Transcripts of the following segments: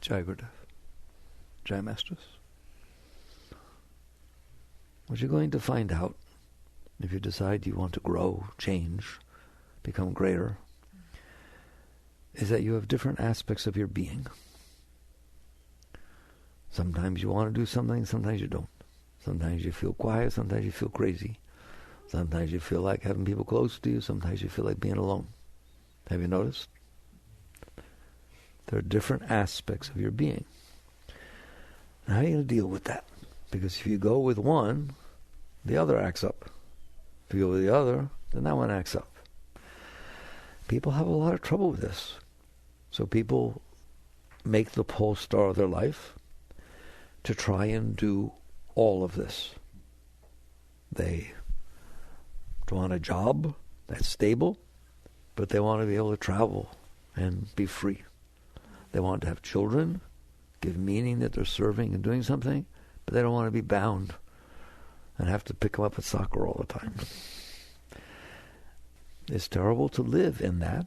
Jai Gurudev. Jai Masters. What you're going to find out, if you decide you want to grow, change, become greater, is that you have different aspects of your being. Sometimes you want to do something, sometimes you don't. Sometimes you feel quiet, sometimes you feel crazy. Sometimes you feel like having people close to you, sometimes you feel like being alone. Have you noticed? There are different aspects of your being. Now, how are you going to deal with that? Because if you go with one, the other acts up. If you go with the other, then that one acts up. People have a lot of trouble with this. So people make the pole star of their life to try and do all of this. They want a job that's stable, but they want to be able to travel and be free. They want to have children, give meaning that they're serving and doing something, but they don't want to be bound and have to pick them up at soccer all the time. It's terrible to live in that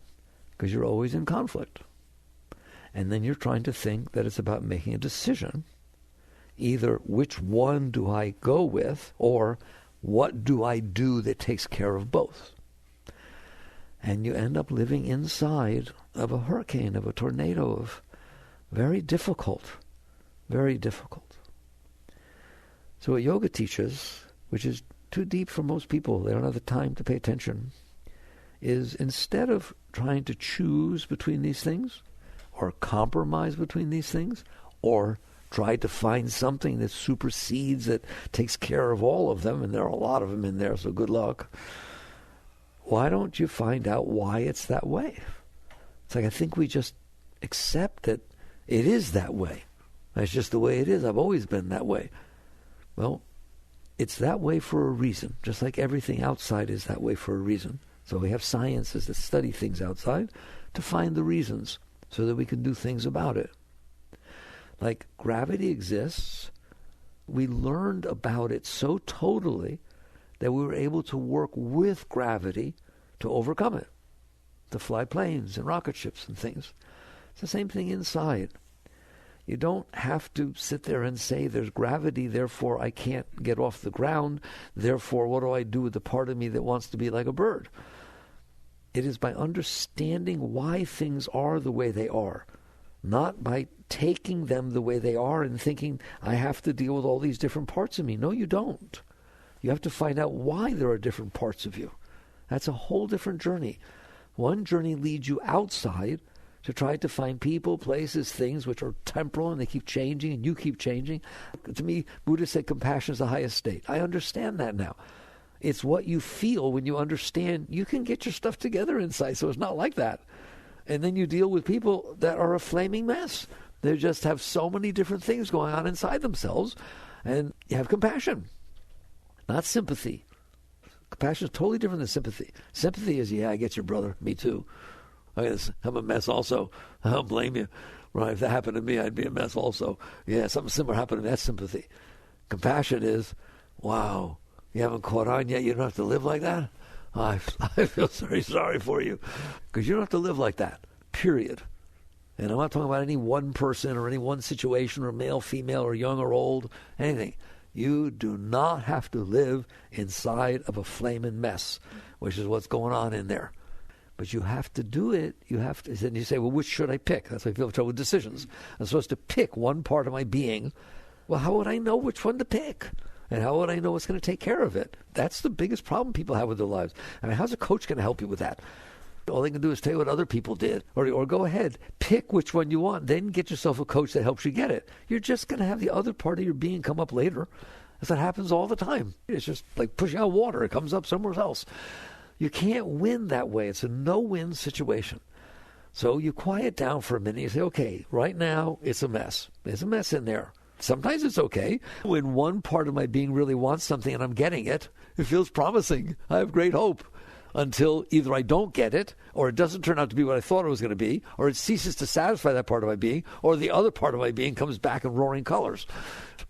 because you're always in conflict. And then you're trying to think that it's about making a decision. Either which one do I go with, or what do I do that takes care of both? And you end up living inside of a hurricane, of a tornado, of very difficult. So what yoga teaches, which is too deep for most people, they don't have the time to pay attention, is instead of trying to choose between these things, or compromise between these things, or try to find something that supersedes, that takes care of all of them, and there are a lot of them in there, so good luck. Why don't you find out why it's that way? It's like, I think we just accept that it is that way. That's just the way it is. I've always been that way. Well, it's that way for a reason, just like everything outside is that way for a reason. So we have sciences that study things outside to find the reasons so that we can do things about it. Like gravity exists, we learned about it so totally that we were able to work with gravity to overcome it, to fly planes and rocket ships and things. It's the same thing inside. You don't have to sit there and say there's gravity, therefore I can't get off the ground, therefore what do I do with the part of me that wants to be like a bird? It is by understanding why things are the way they are, not by taking them the way they are and thinking, I have to deal with all these different parts of me. No, you don't. You have to find out why there are different parts of you. That's a whole different journey. One journey leads you outside to try to find people, places, things which are temporal and they keep changing and you keep changing. To me, Buddhists say compassion is the highest state. I understand that now. It's what you feel when you understand you can get your stuff together inside, so it's not like that. And then you deal with people that are a flaming mess. They just have so many different things going on inside themselves, and you have compassion, not sympathy. Compassion is totally different than sympathy. Sympathy is, yeah, I get your brother, me too. I'm a mess also. I don't blame you. Right, if that happened to me, I'd be a mess also. Yeah, something similar happened to me. That's sympathy. Compassion is, wow, you haven't caught on yet? You don't have to live like that? I feel very sorry for you. Because you don't have to live like that, period. And I'm not talking about any one person or any one situation or male, female, or young or old, anything. You do not have to live inside of a flaming mess, which is what's going on in there. But you have to do it. You have to. Then you say, well, which should I pick? That's why I feel trouble with decisions. I'm supposed to pick one part of my being. Well, how would I know which one to pick? And how would I know what's going to take care of it? That's the biggest problem people have with their lives. I mean, how's a coach going to help you with that? All they can do is tell you what other people did. Or go ahead, pick which one you want. Then get yourself a coach that helps you get it. You're just going to have the other part of your being come up later. That happens all the time. It's just like pushing out water. It comes up somewhere else. You can't win that way. It's a no-win situation. So you quiet down for a minute. You say, okay, right now it's a mess. There's a mess in there. Sometimes it's okay. When one part of my being really wants something and I'm getting it, it feels promising. I have great hope. Until either I don't get it, or it doesn't turn out to be what I thought it was going to be, or it ceases to satisfy that part of my being, or the other part of my being comes back in roaring colors.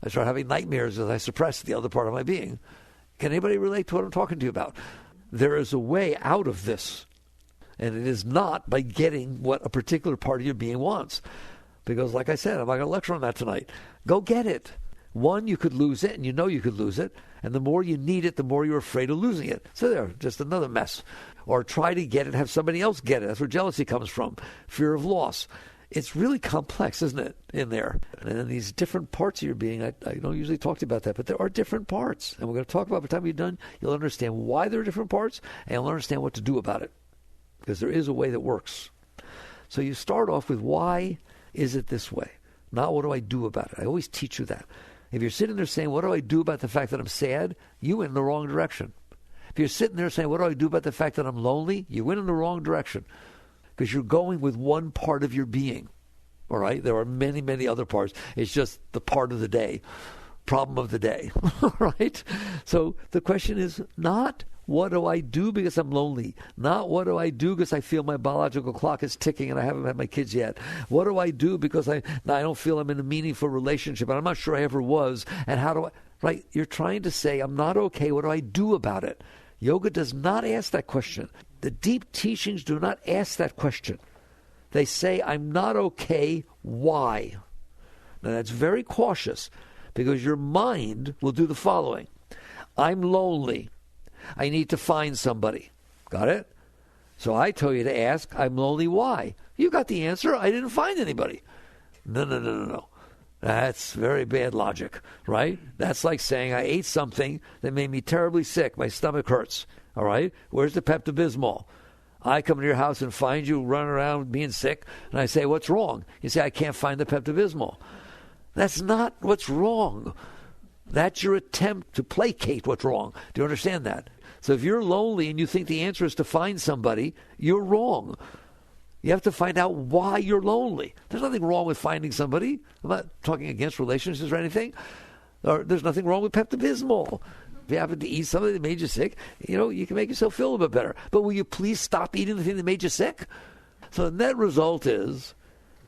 I start having nightmares as I suppress the other part of my being. Can anybody relate to what I'm talking to you about? There is a way out of this, and it is not by getting what a particular part of your being wants. Because like I said, I'm not going to lecture on that tonight. Go get it. One, you could lose it, and you know you could lose it. And the more you need it, the more you're afraid of losing it. So there, just another mess. Or try to get it, have somebody else get it. That's where jealousy comes from. Fear of loss. It's really complex, isn't it, in there? And then these different parts of your being, I don't usually talk to you about that, but there are different parts. And we're going to talk about, by the time we're done, you'll understand why there are different parts, and you'll understand what to do about it. Because there is a way that works. So you start off with, why is it this way? Not what do I do about it? I always teach you that. If you're sitting there saying, what do I do about the fact that I'm sad? You went in the wrong direction. If you're sitting there saying, what do I do about the fact that I'm lonely? You went in the wrong direction. Because you're going with one part of your being. All right? There are many, many other parts. It's just the part of the day. Problem of the day. All right? So the question is not, what do I do because I'm lonely? Not what do I do because I feel my biological clock is ticking and I haven't had my kids yet? What do I do because I don't feel I'm in a meaningful relationship and I'm not sure I ever was? And how do I... Right? You're trying to say, I'm not okay. What do I do about it? Yoga does not ask that question. The deep teachings do not ask that question. They say, I'm not okay. Why? Now that's very cautious because your mind will do the following. I'm lonely. I need to find somebody. Got it? So I tell you to ask, I'm lonely, why? You got the answer. I didn't find anybody. No. That's very bad logic, right? That's like saying I ate something that made me terribly sick. My stomach hurts, all right? Where's the Pepto-Bismol? I come to your house and find you running around being sick, and I say, what's wrong? You say, I can't find the Pepto-Bismol. That's not what's wrong. That's your attempt to placate what's wrong. Do you understand that? So if you're lonely and you think the answer is to find somebody, you're wrong. You have to find out why you're lonely. There's nothing wrong with finding somebody. I'm not talking against relationships or anything. Or there's nothing wrong with Pepto-Bismol. If you happen to eat something that made you sick, you can make yourself feel a bit better. But will you please stop eating the thing that made you sick? So the net result is,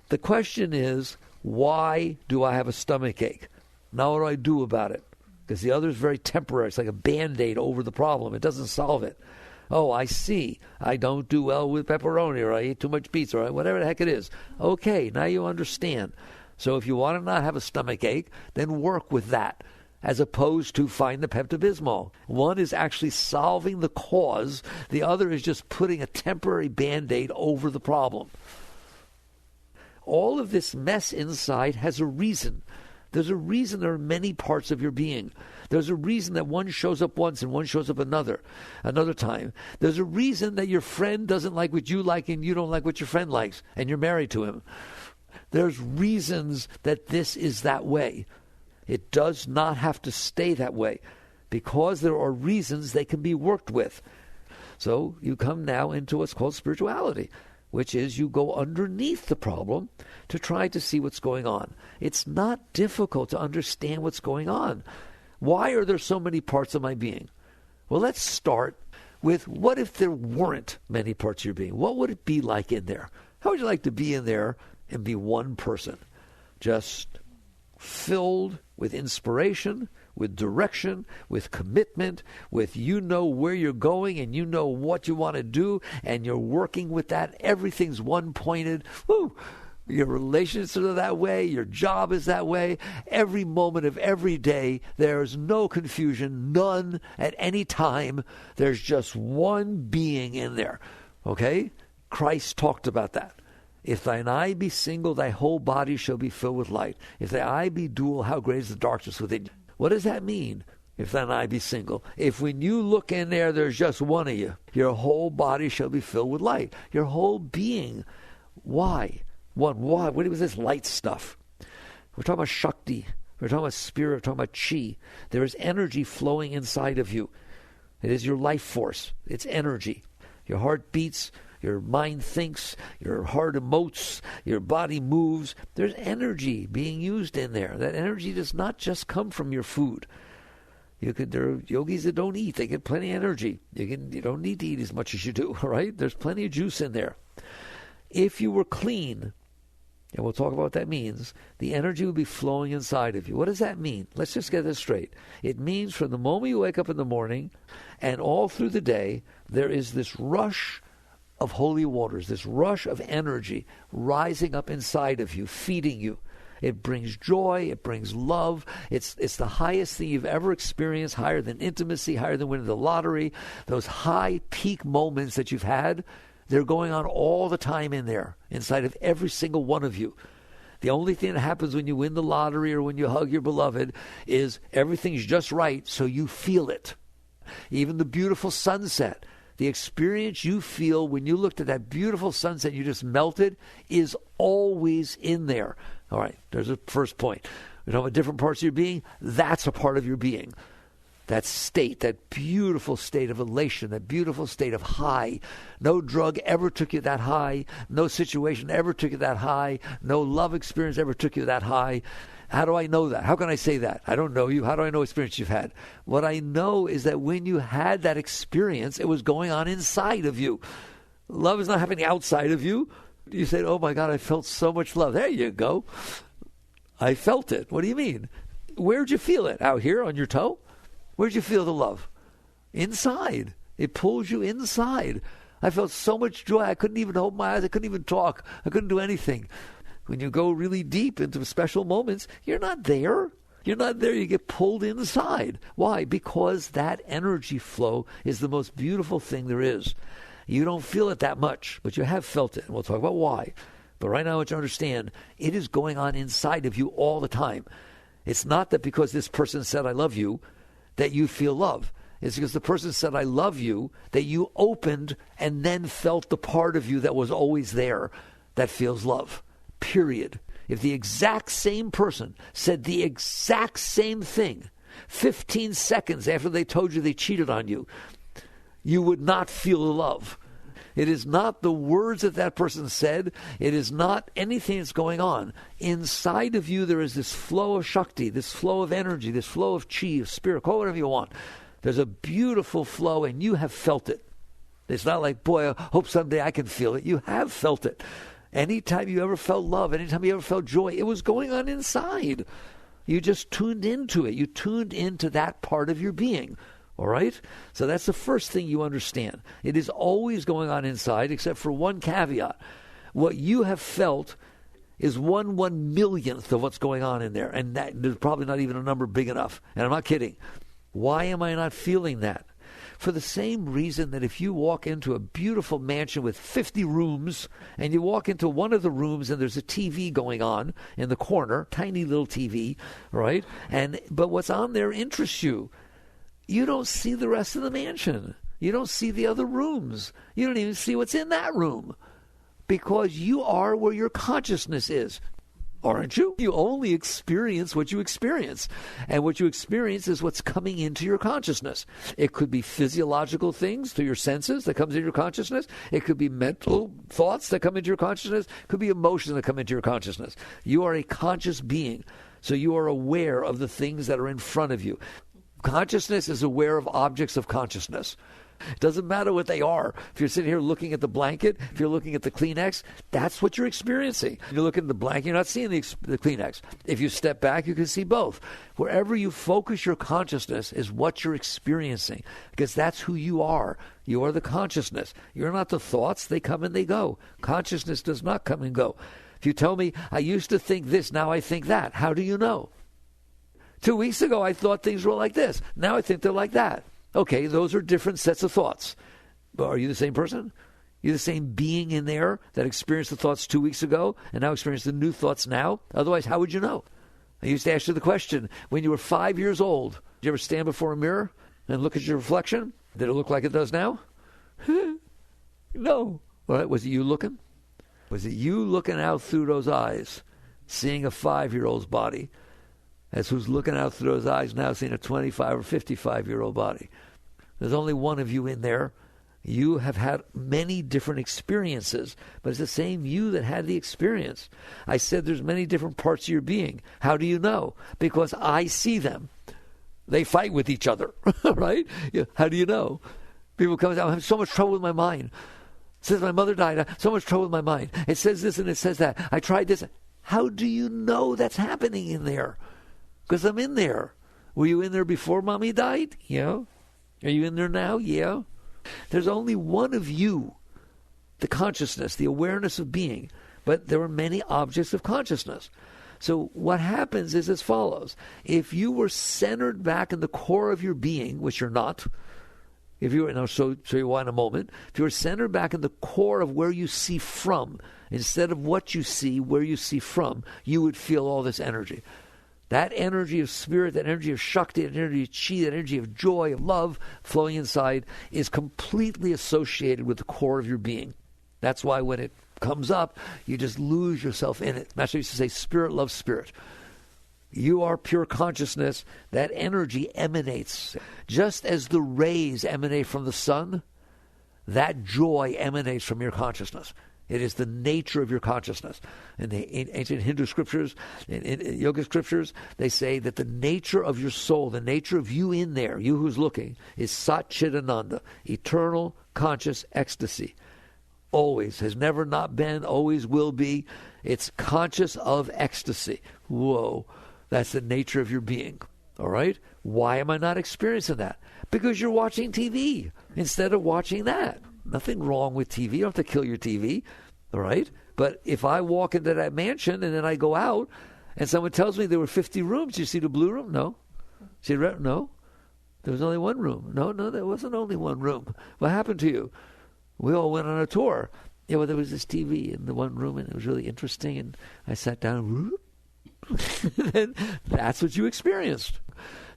the question is, why do I have a stomach ache? Now what do I do about it? Because the other is very temporary. It's like a Band-Aid over the problem. It doesn't solve it. Oh, I see. I don't do well with pepperoni, or I eat too much pizza, or whatever the heck it is. Okay, now you understand. So if you want to not have a stomach ache, then work with that, as opposed to find the Pepto-Bismol. One is actually solving the cause. The other is just putting a temporary Band-Aid over the problem. All of this mess inside has a reason. There's a reason there are many parts of your being. There's a reason that one shows up once and one shows up another time. There's a reason that your friend doesn't like what you like and you don't like what your friend likes, and you're married to him. There's reasons that this is that way. It does not have to stay that way. Because there are reasons they can be worked with. So you come now into what's called spirituality, which is you go underneath the problem to try to see what's going on. It's not difficult to understand what's going on. Why are there so many parts of my being? Well, let's start with, what if there weren't many parts of your being? What would it be like in there? How would you like to be in there and be one person? Just filled with inspiration, with direction, with commitment, with where you're going and what you want to do, and you're working with that. Everything's one-pointed. Woo! Your relationships are that way. Your job is that way. Every moment of every day, there's no confusion, none at any time. There's just one being in there. Okay? Christ talked about that. If thine eye be single, thy whole body shall be filled with light. If thy eye be dual, how great is the darkness within you? What does that mean? If thine eye be single. If when you look in there, there's just one of you, your whole body shall be filled with light. Your whole being. Why? Why? What was this light stuff? We're talking about Shakti. We're talking about spirit. We're talking about Chi. There is energy flowing inside of you. It is your life force. It's energy. Your heart beats. Your mind thinks, your heart emotes, your body moves. There's energy being used in there. That energy does not just come from your food. There are yogis that don't eat. They get plenty of energy. You don't need to eat as much as you do, all right? There's plenty of juice in there. If you were clean, and we'll talk about what that means, the energy would be flowing inside of you. What does that mean? Let's just get this straight. It means from the moment you wake up in the morning and all through the day, there is this rush of holy waters, this rush of energy rising up inside of you, feeding you. It brings joy. It brings love. It's the highest thing you've ever experienced, higher than intimacy, higher than winning the lottery. Those high peak moments that you've had, they're going on all the time in there, inside of every single one of you. The only thing that happens when you win the lottery or when you hug your beloved is everything's just right, so you feel it. Even the beautiful sunset, the experience you feel when you looked at that beautiful sunset you just melted is always in there. All right, there's a first point. We're talking about different parts of your being. That's a part of your being. That state, that beautiful state of elation, that beautiful state of high. No drug ever took you that high. No situation ever took you that high. No love experience ever took you that high. How do I know that? How can I say that? I don't know you. How do I know experience you've had? What I know is that when you had that experience, it was going on inside of you. Love is not happening outside of you. You said, oh my God, I felt so much love. There you go. I felt it. What do you mean? Where'd you feel it? Out here on your toe? Where'd you feel the love? Inside. It pulls you inside. I felt so much joy. I couldn't even open my eyes. I couldn't even talk. I couldn't do anything. When you go really deep into special moments, you're not there. You're not there. You get pulled inside. Why? Because that energy flow is the most beautiful thing there is. You don't feel it that much, but you have felt it. And we'll talk about why. But right now, I want you to understand, it is going on inside of you all the time. It's not that because this person said, I love you, that you feel love. It's because the person said, I love you, that you opened and then felt the part of you that was always there that feels love. Period. If the exact same person said the exact same thing 15 seconds after they told you they cheated on you, you would not feel the love. It is not the words that that person said. It is not anything that's going on. Inside of you, there is this flow of Shakti, this flow of energy, this flow of chi, of spirit, call it whatever you want. There's a beautiful flow, and you have felt it. It's not like, boy, I hope someday I can feel it. You have felt it. Anytime you ever felt love, anytime you ever felt joy, it was going on inside. You just tuned into it. You tuned into that part of your being. All right? So that's the first thing you understand. It is always going on inside, except for one caveat. What you have felt is 1/1,000,000th of what's going on in there. And that, there's probably not even a number big enough. And I'm not kidding. Why am I not feeling that? For the same reason that if you walk into a beautiful mansion with 50 rooms, and you walk into one of the rooms and there's a TV going on in the corner, tiny little TV, right? But what's on there interests you. You don't see the rest of the mansion. You don't see the other rooms. You don't even see what's in that room. Because you are where your consciousness is. Aren't you? You only experience what you experience. And what you experience is what's coming into your consciousness. It could be physiological things through your senses that comes into your consciousness. It could be mental thoughts that come into your consciousness. It could be emotions that come into your consciousness. You are a conscious being. So you are aware of the things that are in front of you. Consciousness is aware of objects of consciousness. It doesn't matter what they are. If you're sitting here looking at the blanket, if you're looking at the Kleenex, that's what you're experiencing. You're looking at the blanket, you're not seeing the Kleenex. If you step back, you can see both. Wherever you focus your consciousness is what you're experiencing, because that's who you are. You are the consciousness. You're not the thoughts. They come and they go. Consciousness does not come and go. If you tell me, I used to think this, now I think that, how do you know? 2 weeks ago, I thought things were like this. Now I think they're like that. Okay, those are different sets of thoughts. But are you the same person? You're the same being in there that experienced the thoughts 2 weeks ago and now experience the new thoughts now? Otherwise, how would you know? I used to ask you the question, when you were 5 years old, did you ever stand before a mirror and look at your reflection? Did it look like it does now? No. Well, was it you looking? Was it you looking out through those eyes, seeing a 5-year-old's body? As who's looking out through those eyes now, seeing a 25 or 55-year-old body. There's only one of you in there. You have had many different experiences, but it's the same you that had the experience. I said there's many different parts of your being. How do you know? Because I see them. They fight with each other, right? How do you know? People come and say, I'm having so much trouble with my mind. Since my mother died, I have so much trouble with my mind. It says this and it says that. I tried this. How do you know that's happening in there? Because I'm in there. Were you in there before Mommy died? Yeah. Are you in there now? Yeah. There's only one of you the consciousness, the awareness of being. But there are many objects of consciousness. So what happens is as follows. If you were centered back in the core of your being, which you're not, if you were, and I'll show you why in a moment, if you were centered back in the core of where you see from, instead of what you see, where you see from, you would feel all this energy. That energy of spirit, that energy of Shakti, that energy of Chi, that energy of joy, of love flowing inside is completely associated with the core of your being. That's why when it comes up, you just lose yourself in it. Master used to say, spirit loves spirit. You are pure consciousness. That energy emanates. Just as the rays emanate from the sun, that joy emanates from your consciousness. It is the nature of your consciousness. In the ancient Hindu scriptures, in yoga scriptures, they say that the nature of your soul, the nature of you in there, you who's looking, is Sat Chit Ananda, eternal conscious ecstasy. Always, has never not been, always will be. It's conscious of ecstasy. Whoa, that's the nature of your being. All right? Why am I not experiencing that? Because you're watching TV instead of watching that. Nothing wrong with TV. You don't have to kill your TV, all right? But if I walk into that mansion and then I go out and someone tells me there were 50 rooms, you see the blue room? No. See the red? No. There was only one room. No, there wasn't only one room. What happened to you? We all went on a tour. Yeah, well, there was this TV in the one room, and it was really interesting, and I sat down, and that's what you experienced.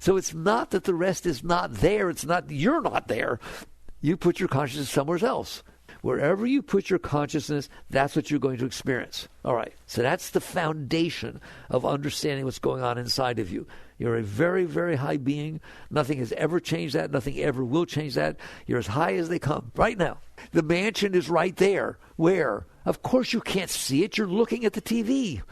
So it's not that the rest is not there. It's not you're not there. You put your consciousness somewhere else. Wherever you put your consciousness, that's what you're going to experience. All right. So that's the foundation of understanding what's going on inside of you. You're a very, very high being. Nothing has ever changed that. Nothing ever will change that. You're as high as they come right now. The mansion is right there. Where? Of course you can't see it. You're looking at the TV.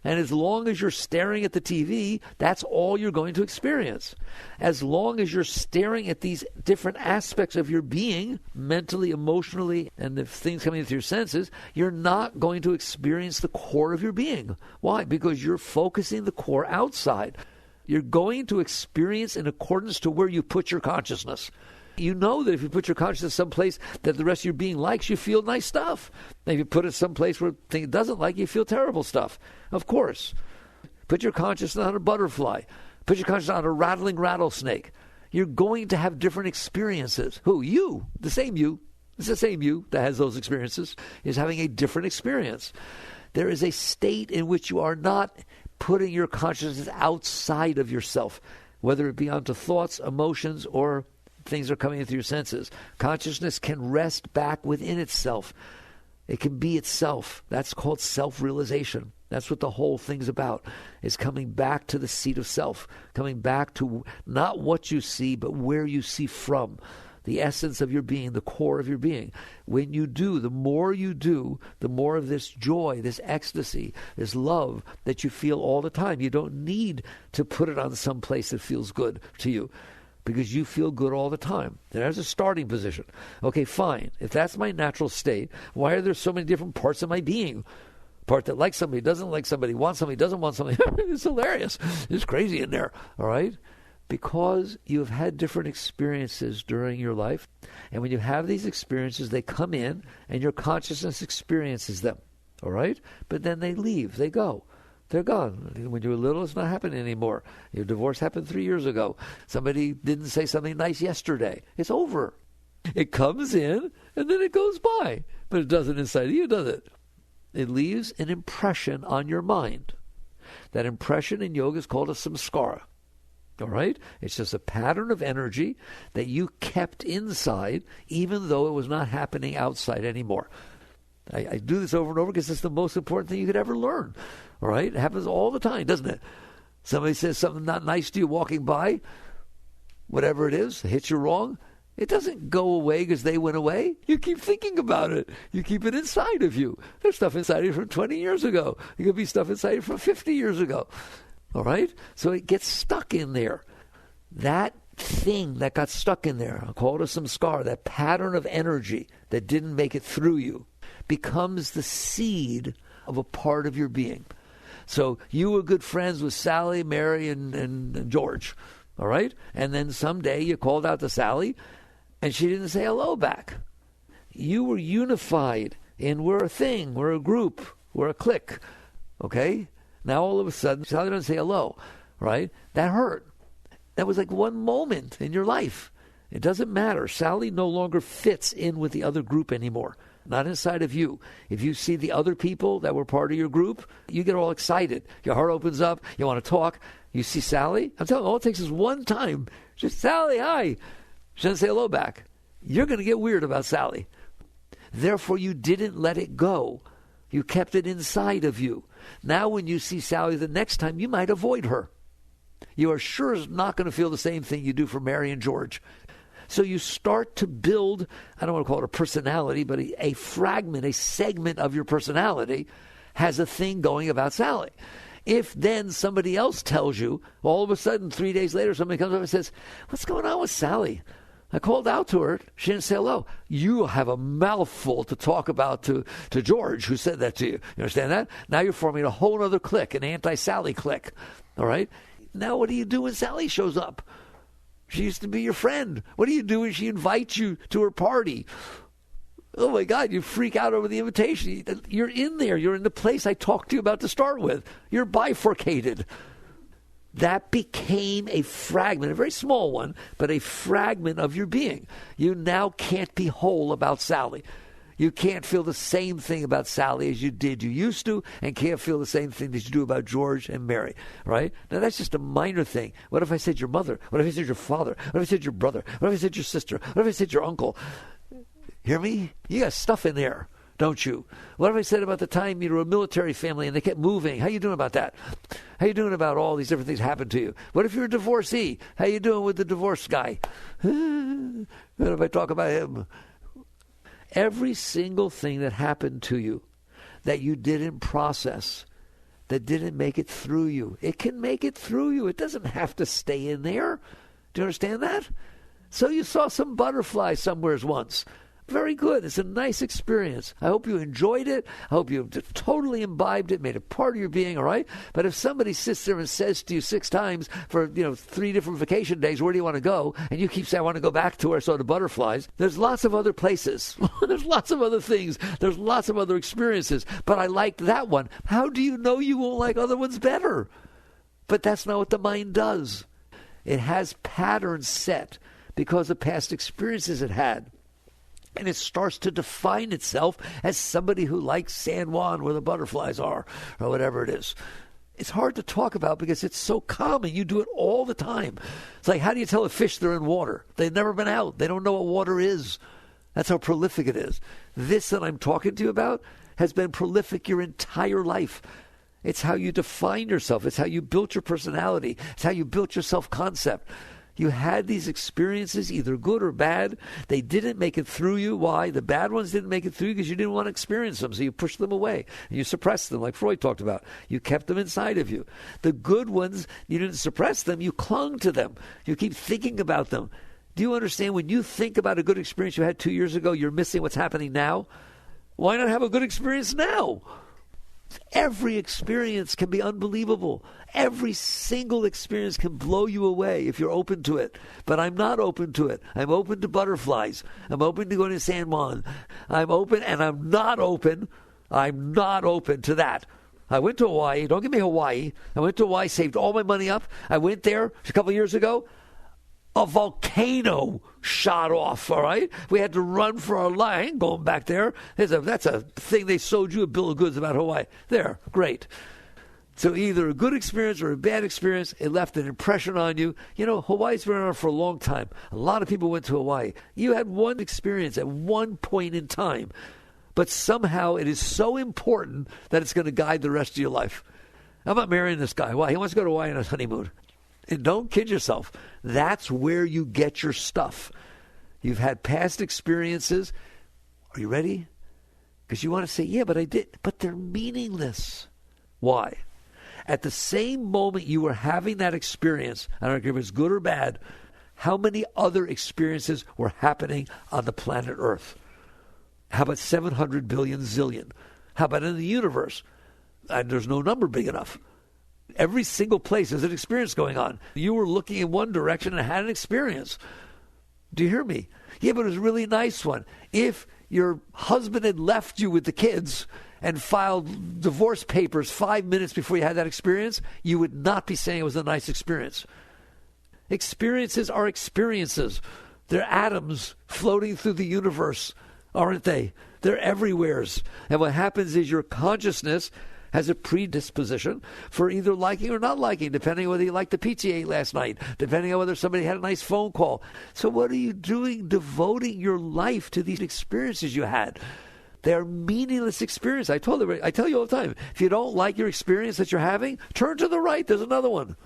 And as long as you're staring at the TV, that's all you're going to experience. As long as you're staring at these different aspects of your being, mentally, emotionally, and the things coming into your senses, you're not going to experience the core of your being. Why? Because you're focusing the core outside. You're going to experience in accordance to where you put your consciousness. You know that if you put your consciousness someplace that the rest of your being likes, you feel nice stuff. And if you put it someplace where it doesn't like, you feel terrible stuff. Of course. Put your consciousness on a butterfly. Put your consciousness on a rattling rattlesnake. You're going to have different experiences. Who? You. The same you. It's the same you that has those experiences is having a different experience. There is a state in which you are not putting your consciousness outside of yourself, whether it be onto thoughts, emotions, or things are coming into your senses. Consciousness can rest back within itself. It can be itself. That's called self-realization. That's what the whole thing's about, is coming back to the seat of self, coming back to not what you see, but where you see from, the essence of your being, the core of your being. When you do, the more of this joy, this ecstasy, this love that you feel all the time. You don't need to put it on some place that feels good to you, because you feel good all the time. There's a starting position. Okay, fine. If that's my natural state, why are there so many different parts of my being? Part that likes somebody, doesn't like somebody, wants somebody, doesn't want somebody. It's hilarious. It's crazy in there, all right? Because you have had different experiences during your life, and when you have these experiences, they come in, and your consciousness experiences them, all right? But then they leave. They go. They're gone. When you were little, it's not happening anymore. Your divorce happened 3 years ago. Somebody didn't say something nice yesterday. It's over. It comes in, and then it goes by. But it doesn't inside of you, does it? It leaves an impression on your mind. That impression in yoga is called a samskara. All right? It's just a pattern of energy that you kept inside, even though it was not happening outside anymore. I do this over and over because it's the most important thing you could ever learn. All right? It happens all the time, doesn't it? Somebody says something not nice to you walking by, whatever it is, hits you wrong. It doesn't go away because they went away. You keep thinking about it. You keep it inside of you. There's stuff inside of you from 20 years ago. There could be stuff inside you from 50 years ago. All right? So it gets stuck in there. That thing that got stuck in there, I'll call it a samskara, that pattern of energy that didn't make it through you, becomes the seed of a part of your being. So you were good friends with Sally, Mary, and George, all right? And then someday you called out to Sally, and she didn't say hello back. You were unified in we're a thing, we're a group, we're a clique. Okay? Now all of a sudden, Sally doesn't say hello, right? That hurt. That was like one moment in your life. It doesn't matter. Sally no longer fits in with the other group anymore. Not inside of you. If you see the other people that were part of your group, you get all excited. Your heart opens up. You want to talk. You see Sally. I'm telling you, all it takes is one time. Just, Sally, hi. She doesn't say hello back. You're going to get weird about Sally. Therefore, you didn't let it go. You kept it inside of you. Now when you see Sally the next time, you might avoid her. You are sure not going to feel the same thing you do for Mary and George. So you start to build, I don't want to call it a personality, but a fragment, a segment of your personality has a thing going about Sally. If then somebody else tells you, all of a sudden 3 days later, somebody comes up and says, what's going on with Sally? I called out to her. She didn't say hello. You have a mouthful to talk about to George, who said that to you. You understand that? Now you're forming a whole other clique, an anti-Sally clique. All right? Now what do you do when Sally shows up? She used to be your friend. What do you do when she invites you to her party? Oh, my God, you freak out over the invitation. You're in there. You're in the place I talked to you about to start with. You're bifurcated. That became a fragment, a very small one, but a fragment of your being. You now can't be whole about Sally. You can't feel the same thing about Sally as you did. You used to, and can't feel the same thing that you do about George and Mary, right? Now, that's just a minor thing. What if I said your mother? What if I said your father? What if I said your brother? What if I said your sister? What if I said your uncle? Hear me? You got stuff in there, don't you? What if I said about the time you were a military family and they kept moving? How you doing about that? How you doing about all these different things happened to you? What if you're a divorcee? How you doing with the divorce guy? What if I talk about him? Every single thing that happened to you that you didn't process, that didn't make it through you, it can make it through you. It doesn't have to stay in there. Do you understand that? So you saw some butterflies somewheres once. Very good. It's a nice experience. I hope you enjoyed it. I hope you totally imbibed it, made it part of your being, all right? But if somebody sits there and says to you 6 times for, 3 different vacation days, where do you want to go? And you keep saying, I want to go back to where I saw the butterflies. There's lots of other places. There's lots of other things. There's lots of other experiences. But I liked that one. How do you know you won't like other ones better? But that's not what the mind does. It has patterns set because of past experiences it had. And it starts to define itself as somebody who likes San Juan where the butterflies are, or whatever it is. It's hard to talk about because it's so common. You do it all the time. It's like, how do you tell a fish they're in water? They've never been out. They don't know what water is. That's how prolific it is. This that I'm talking to you about has been prolific your entire life. It's how you define yourself. It's how you built your personality. It's how you built your self-concept. You had these experiences, either good or bad. They didn't make it through you. Why? The bad ones didn't make it through you because you didn't want to experience them, so you pushed them away. And you suppressed them, like Freud talked about. You kept them inside of you. The good ones, you didn't suppress them. You clung to them. You keep thinking about them. Do you understand when you think about a good experience you had 2 years ago, you're missing what's happening now? Why not have a good experience now? Every experience can be unbelievable. Every single experience can blow you away if you're open to it. But I'm not open to it. I'm open to butterflies. I'm open to going to San Juan. I'm open, and I'm not open to that. I went to Hawaii. Don't give me Hawaii. I went to Hawaii, saved all my money up. I went there a couple of years ago. A volcano shot off, all right? We had to run for our life. I ain't going back there. That's a thing they sold you a bill of goods about Hawaii. There, great. So either a good experience or a bad experience, it left an impression on you. Hawaii's been around for a long time. A lot of people went to Hawaii. You had one experience at one point in time, but somehow it is so important that it's going to guide the rest of your life. I'm not marrying this guy. Why? He wants to go to Hawaii on a honeymoon. And don't kid yourself. That's where you get your stuff. You've had past experiences. Are you ready? Because you want to say, yeah, but I did. But they're meaningless. Why? At the same moment you were having that experience, I don't care if it's good or bad, how many other experiences were happening on the planet Earth? How about 700 billion zillion? How about in the universe? And there's no number big enough. Every single place has an experience going on. You were looking in one direction and had an experience. Do you hear me? Yeah, but it was a really nice one. If your husband had left you with the kids and filed divorce papers 5 minutes before you had that experience, you would not be saying it was a nice experience. Experiences are experiences. They're atoms floating through the universe, aren't they? They're everywheres. And what happens is your consciousness has a predisposition for either liking or not liking, depending on whether you liked the pizza you ate last night, depending on whether somebody had a nice phone call. So what are you doing devoting your life to these experiences you had? They're meaningless experiences. I tell you all the time, if you don't like your experience that you're having, turn to the right, there's another one.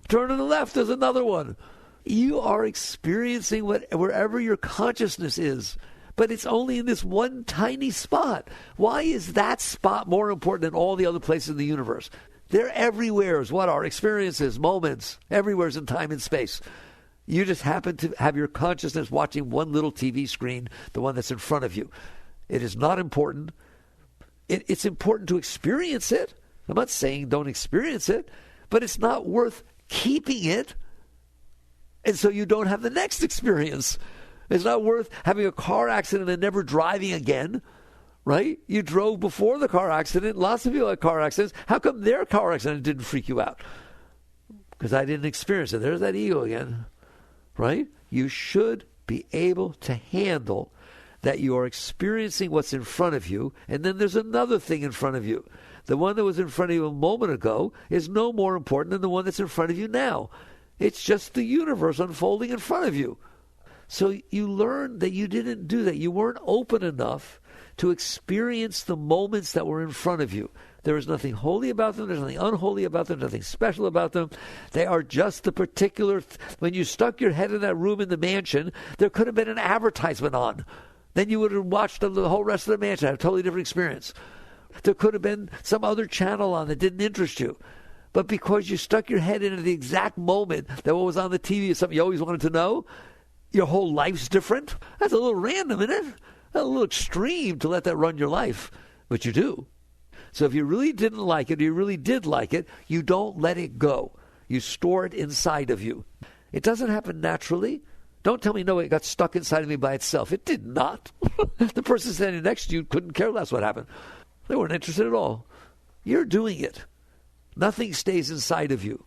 Turn to the left, there's another one. You are experiencing wherever your consciousness is. But it's only in this one tiny spot. Why is that spot more important than all the other places in the universe? They're everywhere. What are experiences, moments, everywhere's in time and space. You just happen to have your consciousness watching one little TV screen, the one that's in front of you. It is not important. It's important to experience it. I'm not saying don't experience it, but it's not worth keeping it, and so you don't have the next experience. It's not worth having a car accident and never driving again, right? You drove before the car accident. Lots of people had car accidents. How come their car accident didn't freak you out? Because I didn't experience it. There's that ego again, right? You should be able to handle that you are experiencing what's in front of you, and then there's another thing in front of you. The one that was in front of you a moment ago is no more important than the one that's in front of you now. It's just the universe unfolding in front of you. So you learn that you didn't do that. You weren't open enough to experience the moments that were in front of you. There is nothing holy about them. There's nothing unholy about them. Nothing special about them. They are just the particular... When you stuck your head in that room in the mansion, there could have been an advertisement on. Then you would have watched the whole rest of the mansion, have a totally different experience. There could have been some other channel on that didn't interest you. But because you stuck your head in at the exact moment that what was on the TV is something you always wanted to know, your whole life's different. That's a little random, isn't it? That's a little extreme to let that run your life. But you do. So if you really didn't like it, or you really did like it, you don't let it go. You store it inside of you. It doesn't happen naturally. Don't tell me, no, it got stuck inside of me by itself. It did not. The person standing next to you couldn't care less what happened. They weren't interested at all. You're doing it. Nothing stays inside of you.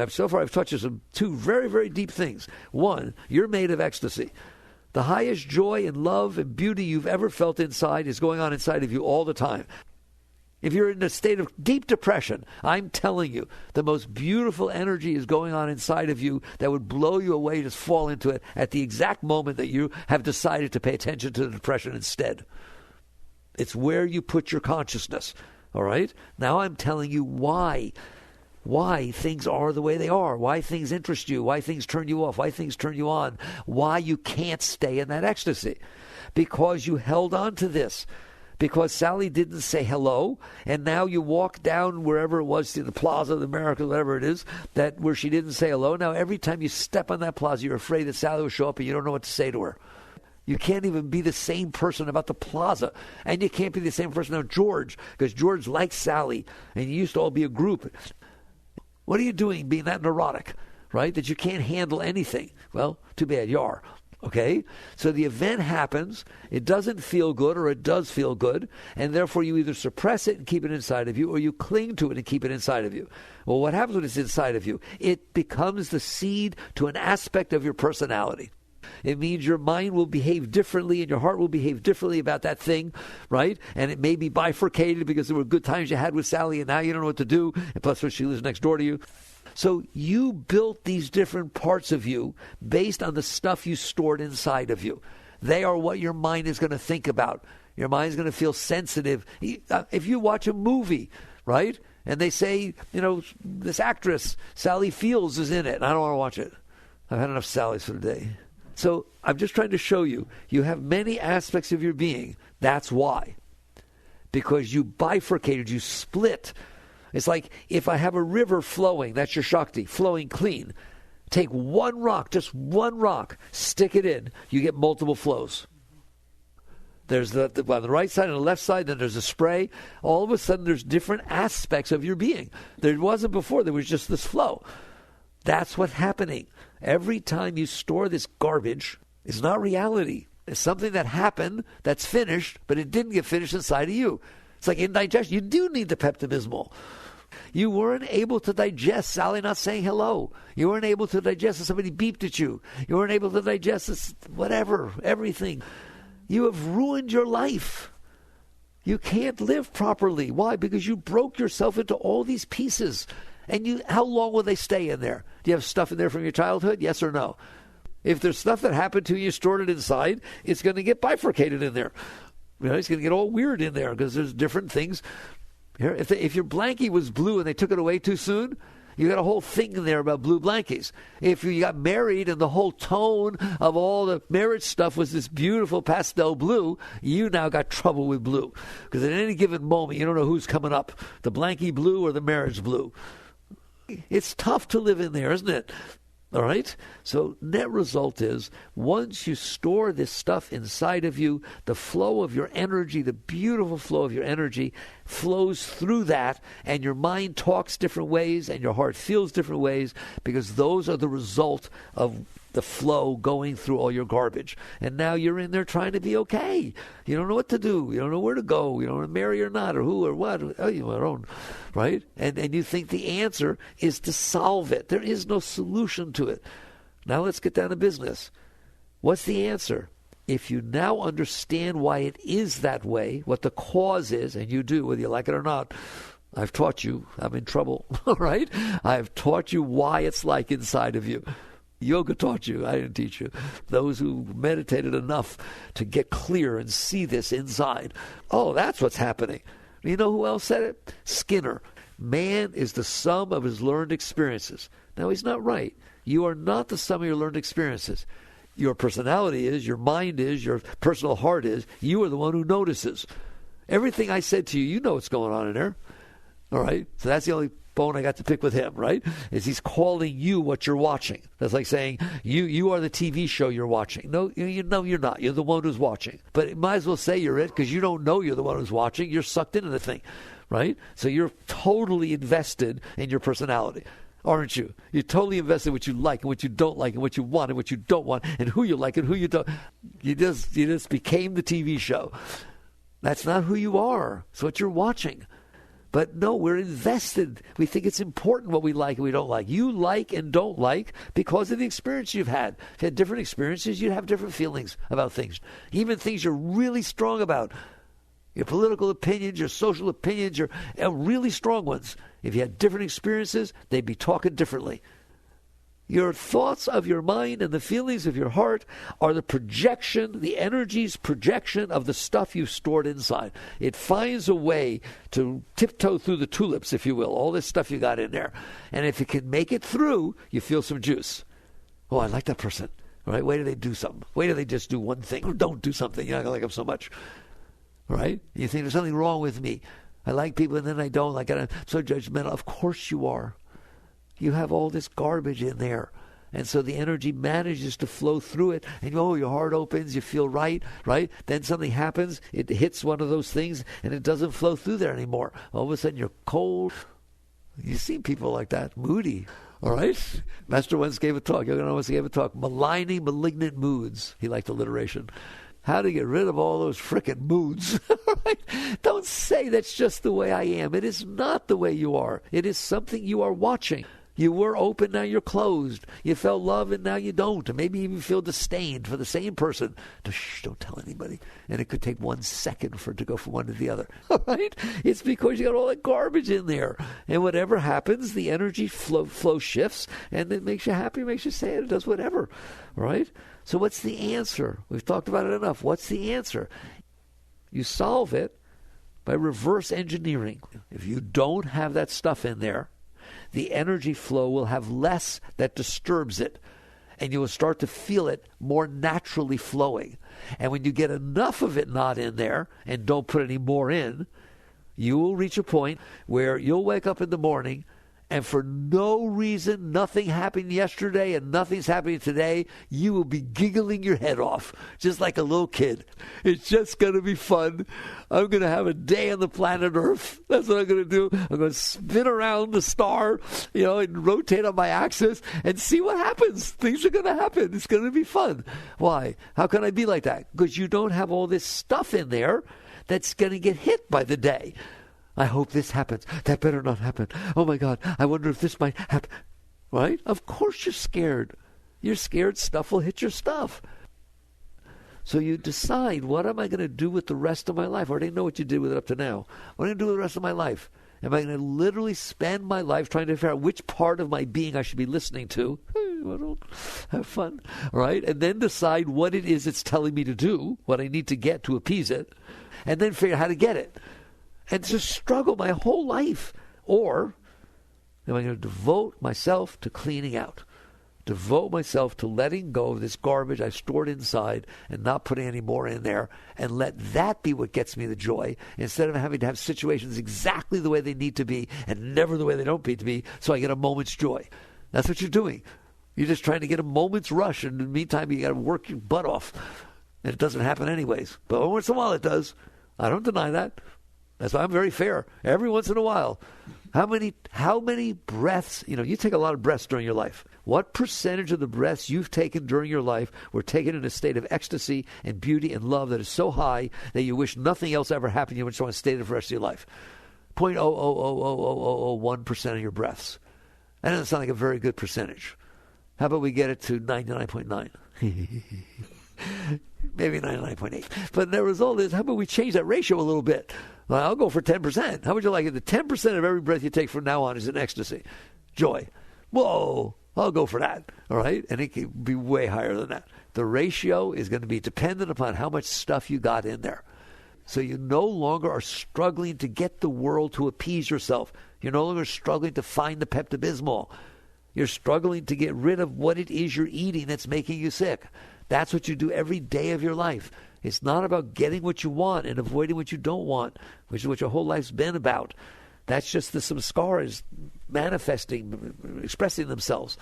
So far, I've touched on two very, very deep things. One, you're made of ecstasy. The highest joy and love and beauty you've ever felt inside is going on inside of you all the time. If you're in a state of deep depression, I'm telling you, the most beautiful energy is going on inside of you that would blow you away, just fall into it at the exact moment that you have decided to pay attention to the depression instead. It's where you put your consciousness, all right? Now I'm telling you why things are the way they are, why things interest you, why things turn you off, why things turn you on, why you can't stay in that ecstasy. Because you held on to this. Because Sally didn't say hello, and now you walk down wherever it was, to the Plaza of America, whatever it is, that where she didn't say hello. Now every time you step on that plaza, you're afraid that Sally will show up and you don't know what to say to her. You can't even be the same person about the plaza. And you can't be the same person about George, because George likes Sally, and you used to all be a group. What are you doing being that neurotic, right, that you can't handle anything? Well, too bad you are. Okay? So the event happens, it doesn't feel good or it does feel good, and therefore you either suppress it and keep it inside of you, or you cling to it and keep it inside of you. Well, what happens when it's inside of you? It becomes the seed to an aspect of your personality. It means your mind will behave differently and your heart will behave differently about that thing, right? And it may be bifurcated because there were good times you had with Sally and now you don't know what to do, and plus she lives next door to you. So you built these different parts of you based on the stuff you stored inside of you. They are what your mind is going to think about. Your mind is going to feel sensitive. If you watch a movie, right, and they say, you know, this actress, Sally Fields, is in it, and I don't want to watch it. I've had enough Sallys for the day. So I'm just trying to show you, you have many aspects of your being. That's why. Because you bifurcated, you split. It's like if I have a river flowing, that's your Shakti, flowing clean. Take one rock, just one rock, stick it in, you get multiple flows. There's the on the right side and the left side, then there's a spray. All of a sudden there's different aspects of your being. There wasn't before, there was just this flow. That's what's happening. Every time you store this garbage It's not reality. It's something that happened that's finished, but it didn't get finished inside of you. It's like indigestion. You do need the Pepto-Bismol. You weren't able to digest Sally not saying hello. You weren't able to digest that somebody beeped at you. You weren't able to digest this, whatever, everything. You have ruined your life. You can't live properly. Why? Because you broke yourself into all these pieces. And how long will they stay in there? Do you have stuff in there from your childhood? Yes or no? If there's stuff that happened to you, stored it inside, it's going to get bifurcated in there. It's going to get all weird in there because there's different things. Here, if your blankie was blue and they took it away too soon, you got a whole thing in there about blue blankies. If you got married and the whole tone of all the marriage stuff was this beautiful pastel blue, you now got trouble with blue. Because at any given moment, you don't know who's coming up, the blankie blue or the marriage blue. It's tough to live in there, isn't it? All right? So net result is, once you store this stuff inside of you, the flow of your energy, the beautiful flow of your energy, flows through that, and your mind talks different ways, and your heart feels different ways, because those are the result of the flow going through all your garbage. And now you're in there trying to be okay. You don't know what to do. You don't know where to go. You don't know to marry or not, or who or what. Oh, you don't, right? And you think the answer is to solve it. There is no solution to it. Now let's get down to business. What's the answer? If you now understand why it is that way, what the cause is, and you do, whether you like it or not, I've taught you. I'm in trouble, all right? I've taught you why it's like inside of you. Yoga taught you. I didn't teach you. Those who meditated enough to get clear and see this inside. Oh, that's what's happening. You know who else said it? Skinner. Man is the sum of his learned experiences. Now, he's not right. You are not the sum of your learned experiences. Your personality is, your mind is, your personal heart is. You are the one who notices. Everything I said to you, you know what's going on in there. All right? So that's the only bone I got to pick with him, right? Is he's calling you what you're watching. That's like saying, you are the TV show you're watching. No, you're not. You're the one who's watching. But it might as well say you're it, because you don't know you're the one who's watching. You're sucked into the thing, right? So you're totally invested in your personality, aren't you? You're totally invested in what you like and what you don't like and what you want and what you don't want and who you like and who you don't. You just became the TV show. That's not who you are. It's what you're watching. But no, we're invested. We think it's important what we like and we don't like. You like and don't like because of the experience you've had. If you had different experiences, you'd have different feelings about things. Even things you're really strong about. Your political opinions, your social opinions, your really strong ones. If you had different experiences, they'd be talking differently. Your thoughts of your mind and the feelings of your heart are the projection, the energy's projection of the stuff you've stored inside. It finds a way to tiptoe through the tulips, if you will, all this stuff you got in there. And if it can make it through, you feel some juice. Oh, I like that person. All right, wait till they do something. Wait till they just do one thing. Or don't do something. You're not going to like them so much. All right? You think there's something wrong with me. I like people and then I don't. Like I'm so judgmental. Of course you are. You have all this garbage in there. And so the energy manages to flow through it. And your heart opens, you feel right? Then something happens, it hits one of those things, and it doesn't flow through there anymore. All of a sudden you're cold. You see people like that, moody. All right? Master once gave a talk, maligning malignant moods. He liked alliteration. How to get rid of all those frickin' moods. Right? Don't say that's just the way I am. It is not the way you are. It is something you are watching. You were open, now you're closed. You felt love, and now you don't. And maybe even feel disdain for the same person. Shh, don't tell anybody. And it could take 1 second for it to go from one to the other. All right? It's because you got all that garbage in there. And whatever happens, the energy flow shifts, and it makes you happy, makes you sad, it does whatever. All right? So what's the answer? We've talked about it enough. What's the answer? You solve it by reverse engineering. If you don't have that stuff in there, the energy flow will have less that disturbs it, and you will start to feel it more naturally flowing. And when you get enough of it not in there and don't put any more in, you will reach a point where you'll wake up in the morning and for no reason, nothing happened yesterday and nothing's happening today, you will be giggling your head off, just like a little kid. It's just going to be fun. I'm going to have a day on the planet Earth. That's what I'm going to do. I'm going to spin around the star, and rotate on my axis and see what happens. Things are going to happen. It's going to be fun. Why? How can I be like that? Because you don't have all this stuff in there that's going to get hit by the day. I hope this happens. That better not happen. Oh, my God. I wonder if this might happen. Right? Of course you're scared. You're scared stuff will hit your stuff. So you decide, what am I going to do with the rest of my life? I already know what you did with it up to now. What am I going to do with the rest of my life? Am I going to literally spend my life trying to figure out which part of my being I should be listening to? Have fun. All right? And then decide what it is it's telling me to do, what I need to get to appease it, and then figure out how to get it. And just struggle my whole life. Or am I going to devote myself to cleaning out? Devote myself to letting go of this garbage I stored inside and not putting any more in there, and let that be what gets me the joy, instead of having to have situations exactly the way they need to be and never the way they don't need to be, so I get a moment's joy. That's what you're doing. You're just trying to get a moment's rush, and in the meantime you got to work your butt off. And it doesn't happen anyways. But once in a while it does. I don't deny that. That's why I'm very fair. Every once in a while. How many breaths, you take a lot of breaths during your life. What percentage of the breaths you've taken during your life were taken in a state of ecstasy and beauty and love that is so high that you wish nothing else ever happened, you just want to stay there for the rest of your life? 0.00001% of your breaths. That doesn't sound like a very good percentage. How about we get it to 99.9? Maybe 99.8. But the result is, how about we change that ratio a little bit? Well, I'll go for 10%. How would you like it? The 10% of every breath you take from now on is in ecstasy. Joy. Whoa, I'll go for that. All right? And it can be way higher than that. The ratio is going to be dependent upon how much stuff you got in there. So you no longer are struggling to get the world to appease yourself. You're no longer struggling to find the Pepto-Bismol. You're struggling to get rid of what it is you're eating that's making you sick. That's what you do every day of your life. It's not about getting what you want and avoiding what you don't want, which is what your whole life's been about. That's just the samskaras manifesting, expressing themselves.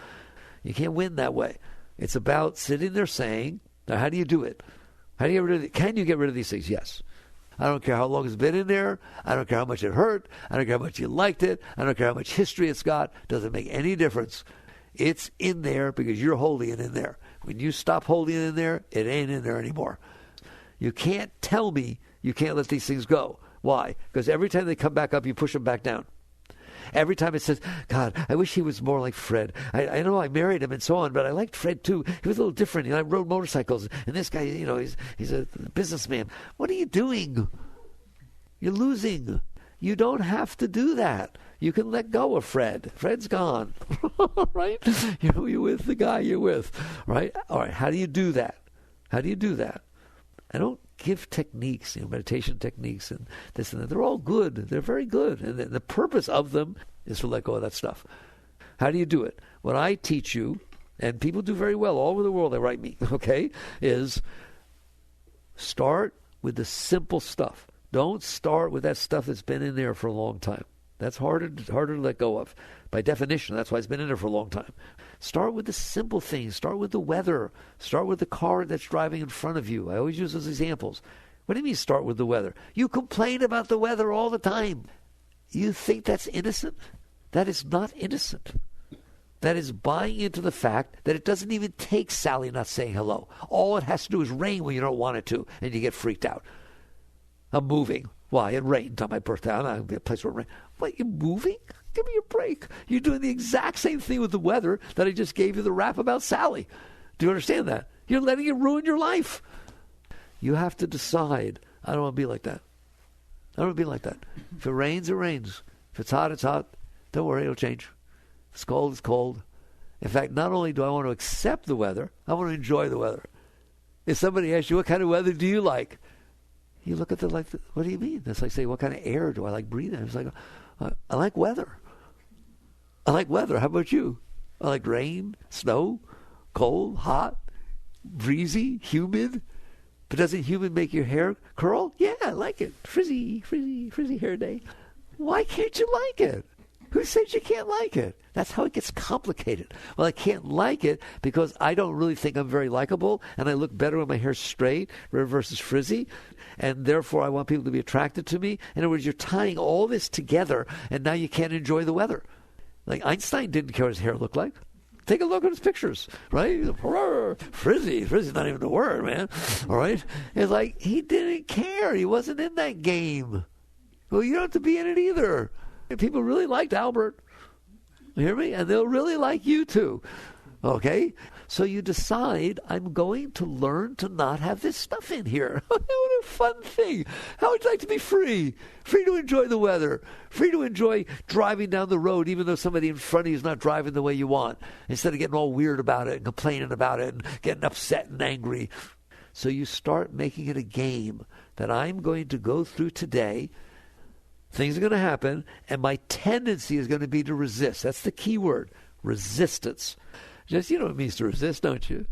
You can't win that way. It's about sitting there saying, now how do you do it? How do you get rid of it? Can you get rid of these things? Yes. I don't care how long it's been in there. I don't care how much it hurt. I don't care how much you liked it. I don't care how much history it's got. Doesn't make any difference. It's in there because you're holding it in there. When you stop holding it in there, it ain't in there anymore. You can't tell me you can't let these things go. Why? Because every time they come back up, you push them back down. Every time it says, God, I wish he was more like Fred. I know I married him and so on, but I liked Fred too. He was a little different. I rode motorcycles. And this guy, he's a businessman. What are you doing? You're losing. You don't have to do that. You can let go of Fred. Fred's gone. Right? You're with the guy you're with. Right? All right. How do you do that? How do you do that? I don't give techniques, meditation techniques and this and that. They're all good. They're very good. And the purpose of them is to let go of that stuff. How do you do it? What I teach you, and people do very well all over the world, they write me, okay, is start with the simple stuff. Don't start with that stuff that's been in there for a long time. That's harder to let go of. By definition, that's why it's been in there for a long time. Start with the simple things. Start with the weather. Start with the car that's driving in front of you. I always use those examples. What do you mean start with the weather? You complain about the weather all the time. You think that's innocent? That is not innocent. That is buying into the fact that it doesn't even take Sally not saying hello. All it has to do is rain when you don't want it to, and you get freaked out. I'm moving. Why? It rained on my birthday. I'm not going to be a place where it rains. What, you're moving? Give me a break. You're doing the exact same thing with the weather that I just gave you the rap about Sally. Do you understand that? You're letting it ruin your life. You have to decide, I don't want to be like that. I don't want to be like that. If it rains, it rains. If it's hot, it's hot. Don't worry, it'll change. If it's cold, it's cold. In fact, not only do I want to accept the weather, I want to enjoy the weather. If somebody asks you, what kind of weather do you like? You look at the what do you mean? That's like saying, what kind of air do I like breathing? It's like, I like weather. I like weather. How about you? I like rain, snow, cold, hot, breezy, humid. But doesn't humid make your hair curl? Yeah, I like it. Frizzy hair day. Why can't you like it? Who said you can't like it? That's how it gets complicated. Well, I can't like it because I don't really think I'm very likable, and I look better when my hair's straight versus frizzy, and therefore I want people to be attracted to me. In other words, you're tying all this together, and now you can't enjoy the weather. Like Einstein didn't care what his hair looked like. Take a look at his pictures, right? Frizzy. Frizzy's not even a word, man. All right? It's like he didn't care. He wasn't in that game. Well, you don't have to be in it either. People really liked Albert. You hear me? And they'll really like you too. Okay? So you decide, I'm going to learn to not have this stuff in here. What a fun thing. How would you like to be free? Free to enjoy the weather. Free to enjoy driving down the road even though somebody in front of you is not driving the way you want. Instead of getting all weird about it and complaining about it and getting upset and angry. So you start making it a game that I'm going to go through today. Things are going to happen, and my tendency is going to be to resist. That's the key word, resistance. Just, you know what it means to resist, don't you?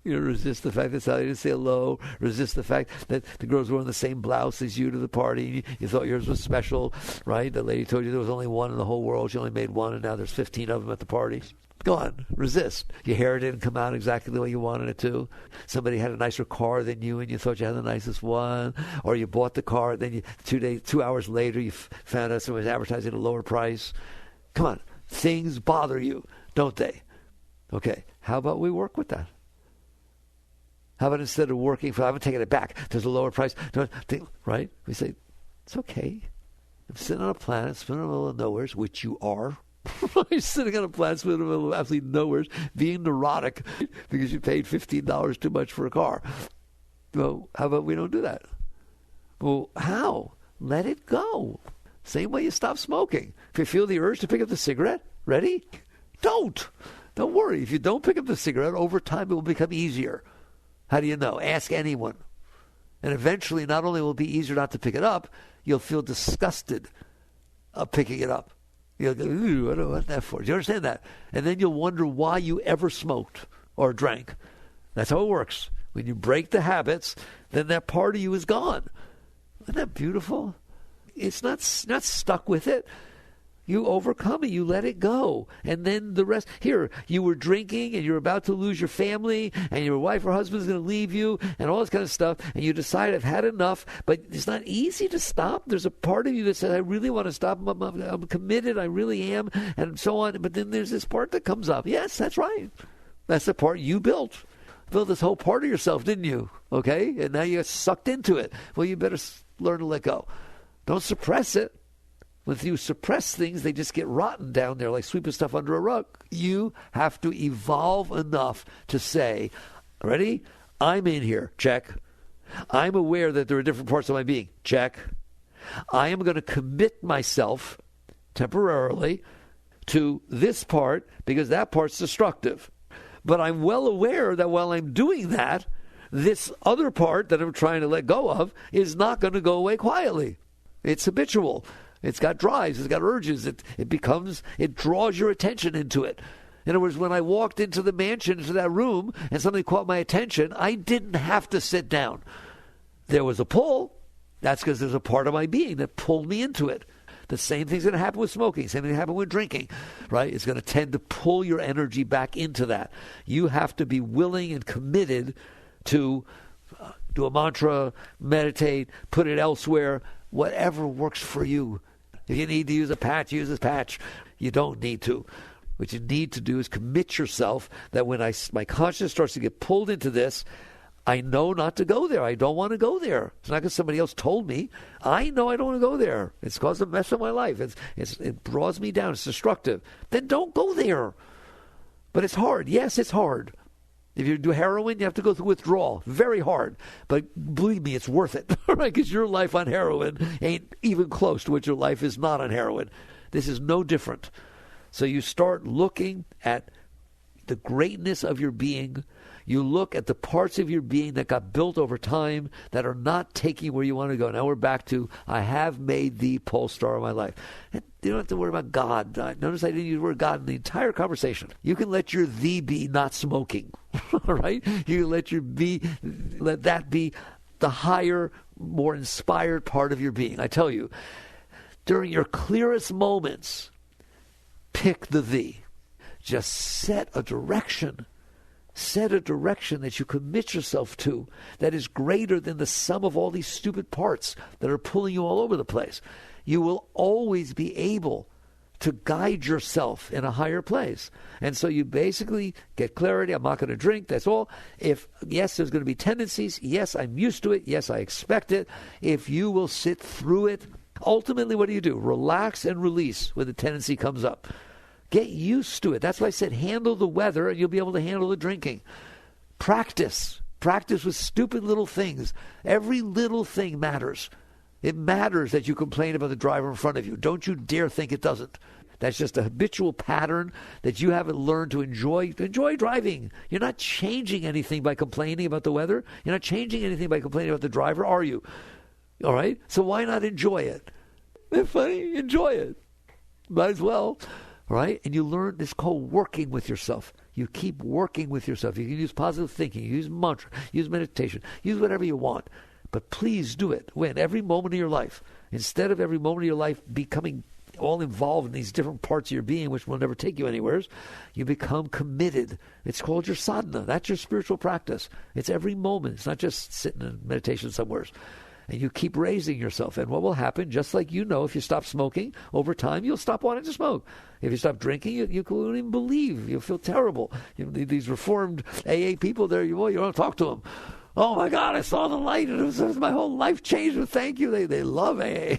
You know, resist the fact that Sally didn't say hello. Resist the fact that the girls were wearing the same blouse as you to the party. You thought yours was special, right? The lady told you there was only one in the whole world. She only made one, and now there's 15 of them at the party. Go on, resist. Your hair didn't come out exactly the way you wanted it to. Somebody had a nicer car than you, and you thought you had the nicest one. Or you bought the car, then 2 hours later, you found out someone was advertising at a lower price. Come on, things bother you, don't they? Okay, how about we work with that? How about instead of working for, I'm taking it back, there's a lower price, right? We say, it's okay. I'm sitting on a planet, spinning in the middle of nowhere, which you are. You're sitting on a planet, spinning in the middle of absolutely nowhere, being neurotic because you paid $15 too much for a car. Well, how about we don't do that? Well, how? Let it go. Same way you stop smoking. If you feel the urge to pick up the cigarette, ready? Don't. Don't worry. If you don't pick up the cigarette, over time it will become easier. How do you know? Ask anyone. And eventually, not only will it be easier not to pick it up, you'll feel disgusted of picking it up. You'll go, ooh, I don't want that for. Do you understand that? And then you'll wonder why you ever smoked or drank. That's how it works. When you break the habits, then that part of you is gone. Isn't that beautiful? It's not stuck with it. You overcome it. You let it go. And then the rest. Here, you were drinking and you're about to lose your family and your wife or husband's going to leave you and all this kind of stuff. And you decide, I've had enough. But it's not easy to stop. There's a part of you that says, I really want to stop. I'm committed. I really am. And so on. But then there's this part that comes up. Yes, that's right. That's the part you built. Built this whole part of yourself, didn't you? Okay? And now you're sucked into it. Well, you better learn to let go. Don't suppress it. When you suppress things, they just get rotten down there like sweeping stuff under a rug. You have to evolve enough to say, ready? I'm in here. Check. I'm aware that there are different parts of my being. Check. I am going to commit myself temporarily to this part because that part's destructive. But I'm well aware that while I'm doing that, this other part that I'm trying to let go of is not going to go away quietly. It's habitual. It's got drives. It's got urges. It draws your attention into it. In other words, when I walked into the mansion, into that room, and something caught my attention, I didn't have to sit down. There was a pull. That's because there's a part of my being that pulled me into it. The same thing's going to happen with smoking. Same thing happen with drinking, right? It's going to tend to pull your energy back into that. You have to be willing and committed to do a mantra, meditate, put it elsewhere, whatever works for you. If you need to use a patch, use a patch. You don't need to. What you need to do is commit yourself that when my conscience starts to get pulled into this, I know not to go there. I don't want to go there. It's not because somebody else told me. I know I don't want to go there. It's caused a mess of my life. It draws me down. It's destructive. Then don't go there. But it's hard. Yes, it's hard. If you do heroin, you have to go through withdrawal. Very hard. But believe me, it's worth it. Right? Because your life on heroin ain't even close to what your life is not on heroin. This is no different. So you start looking at the greatness of your being. You look at the parts of your being that got built over time that are not taking where you want to go. Now we're back to, I have made thee pole star of my life. And you don't have to worry about God. Notice I didn't use the word God in the entire conversation. You can let your thee be not smoking. All right? You can let that be the higher, more inspired part of your being. I tell you, during your clearest moments, pick the thee. Just set a direction. Set a direction that you commit yourself to that is greater than the sum of all these stupid parts that are pulling you all over the place. You will always be able to guide yourself in a higher place. And so you basically get clarity. I'm not going to drink. That's all. If, yes, there's going to be tendencies. Yes, I'm used to it. Yes, I expect it. If you will sit through it, ultimately, what do? Relax and release when the tendency comes up. Get used to it. That's why I said handle the weather and you'll be able to handle the drinking. Practice. Practice with stupid little things. Every little thing matters. It matters that you complain about the driver in front of you. Don't you dare think it doesn't. That's just a habitual pattern that you haven't learned to enjoy. Enjoy driving. You're not changing anything by complaining about the weather. You're not changing anything by complaining about the driver, are you? All right? So why not enjoy it? Isn't it funny? Enjoy it. Might as well. All right? And you learn this called working with yourself. You keep working with yourself. You can use positive thinking, use mantra, use meditation, use whatever you want. But please do it when every moment of your life, instead of every moment of your life becoming all involved in these different parts of your being, which will never take you anywhere, you become committed. It's called your sadhana. That's your spiritual practice. It's every moment. It's not just sitting in meditation somewhere. And you keep raising yourself. And what will happen, just like if you stop smoking, over time you'll stop wanting to smoke. If you stop drinking, you won't even believe. You'll feel terrible. These reformed AA people there, you don't talk to them. Oh my God, I saw the light and it was my whole life changed. Thank you. They love AA,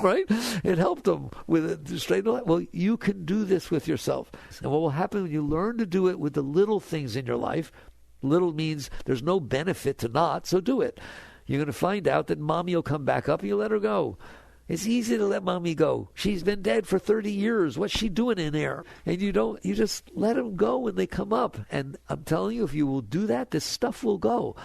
right? It helped them with it straighten life. Well, you can do this with yourself. And what will happen when you learn to do it with the little things in your life, little means there's no benefit to not, so do it. You're going to find out that mommy will come back up and you let her go. It's easy to let mommy go. She's been dead for 30 years. What's she doing in there? And you just let them go when they come up. And I'm telling you, if you will do that, this stuff will go.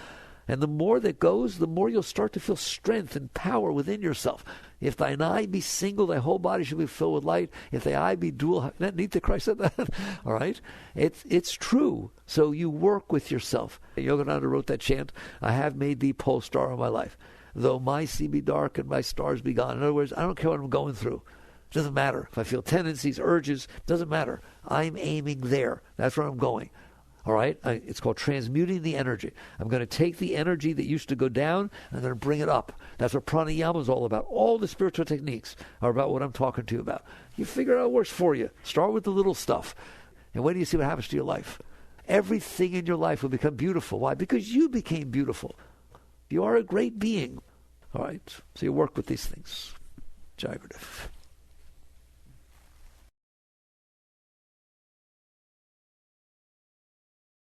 And the more that goes, the more you'll start to feel strength and power within yourself. If thine eye be single, thy whole body shall be filled with light. If thy eye be dual, isn't that neat that Christ said that? All right? It's true. So you work with yourself. Yogananda wrote that chant, I have made thee pole star of my life. Though my sea be dark and my stars be gone. In other words, I don't care what I'm going through. It doesn't matter. If I feel tendencies, urges, it doesn't matter. I'm aiming there. That's where I'm going. All right? It's called transmuting the energy. I'm going to take the energy that used to go down, and I'm going to bring it up. That's what pranayama is all about. All the spiritual techniques are about what I'm talking to you about. You figure out what works for you. Start with the little stuff. And wait till you see what happens to your life. Everything in your life will become beautiful. Why? Because you became beautiful. You are a great being. All right? So you work with these things. Jai Gurudev.